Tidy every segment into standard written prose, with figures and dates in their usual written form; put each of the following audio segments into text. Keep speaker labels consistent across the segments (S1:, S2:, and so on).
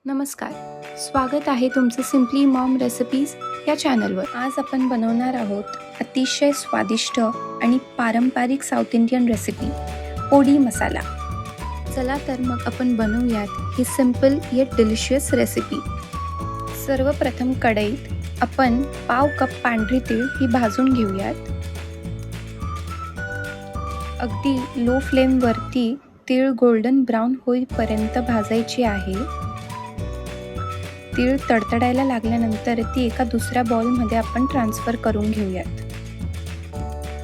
S1: नमस्कार, स्वागत आहे तुमचं सिम्पली मॉम रेसिपीज या चॅनलवर. आज आपण बनवणार आहोत अतिशय स्वादिष्ट आणि पारंपरिक साऊथ इंडियन रेसिपी पोडी मसाला. चला तर मग आपण बनवूयात ही सिंपल येट डिलिशियस रेसिपी. सर्वप्रथम कढईत आपण पाव कप पांढरी तीळ ही भाजून घेऊयात. अगदी लो फ्लेमवरती तीळ गोल्डन ब्राऊन होईपर्यंत भाजायची आहे. तीळ तडतडायला लागल्यानंतर ती एका दुसऱ्या बाउलमध्ये आपण ट्रान्सफर करून घेऊयात.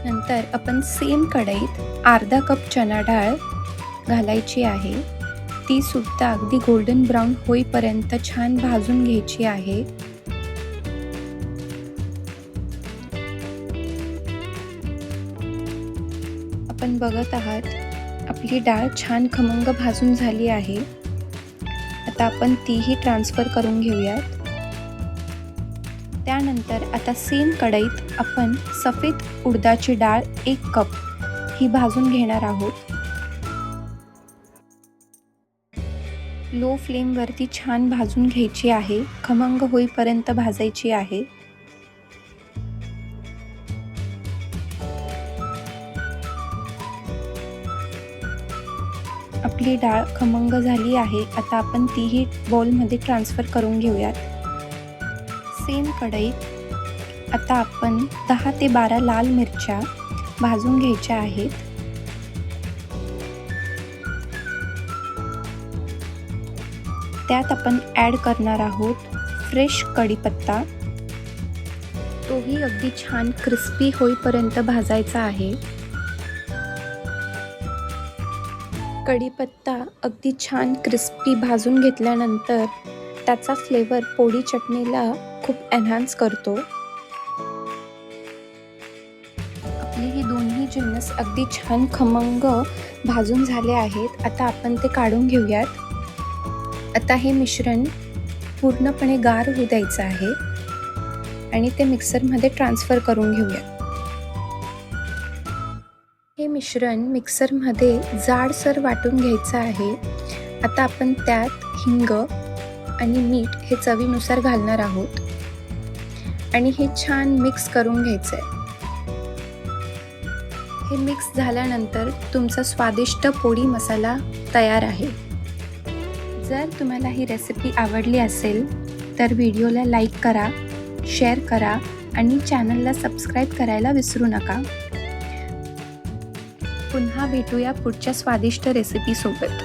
S1: नंतर आपण सेम कढईत अर्धा कप चणा डाळ घालायची आहे. ती सुद्धा अगदी गोल्डन ब्राऊन होईपर्यंत छान भाजून घ्यायची आहे. आपण बघत आहात आपली डाळ छान खमंग भाजून झाली आहे. आता आपण तीही ट्रान्सफर करून घेऊयात. त्यानंतर आता सेम कढईत आपण सफेद उडदाची डाळ 1 कप ही भाजून घेणार आहोत. लो फ्लेमवरती छान भाजून घ्यायची आहे. खमंग होईपर्यंत भाजायची आहे. आपली डाळ खमंग झाली आहे. आता आपण तीही बाउलमध्ये ट्रान्सफर करून घेऊयात. सेम कढईत आता आपण 10 ते 12 लाल मिरच्या भाजून घ्यायच्या आहेत. त्यात आपण ॲड करणार आहोत फ्रेश कढीपत्ता. तोही अगदी छान क्रिस्पी होईपर्यंत भाजायचा आहे. कढीपत्ता अगदी छान क्रिस्पी भाजून घेतल्यानंतर त्याचा फ्लेवर पोडी चटणीला खूप एन्हान्स करतो. आपले हे दोन्ही जिन्नस अगदी छान खमंग भाजून झाले आहेत. आता आपण ते काढून घेऊयात. आता हे मिश्रण पूर्णपणे गार होऊ द्यायचं आहे आणि ते मिक्सरमध्ये ट्रान्सफर करून घेऊयात. हे मिश्रण मिक्सरमध्ये जाडसर वाटून घ्यायचं आहे. आता आपण त्यात हिंग आणि मीठ हे चवीनुसार घालणार आहोत आणि हे छान मिक्स करून घ्यायचं आहे. हे मिक्स झाल्यानंतर तुमचा स्वादिष्ट पोडी मसाला तयार आहे. जर तुम्हाला ही रेसिपी आवडली असेल तर व्हिडिओला लाईक करा, शेअर करा आणि चॅनलला सबस्क्राईब करायला विसरू नका. पुन्हा भेटूया पुढच्या स्वादिष्ट रेसिपीसोबत.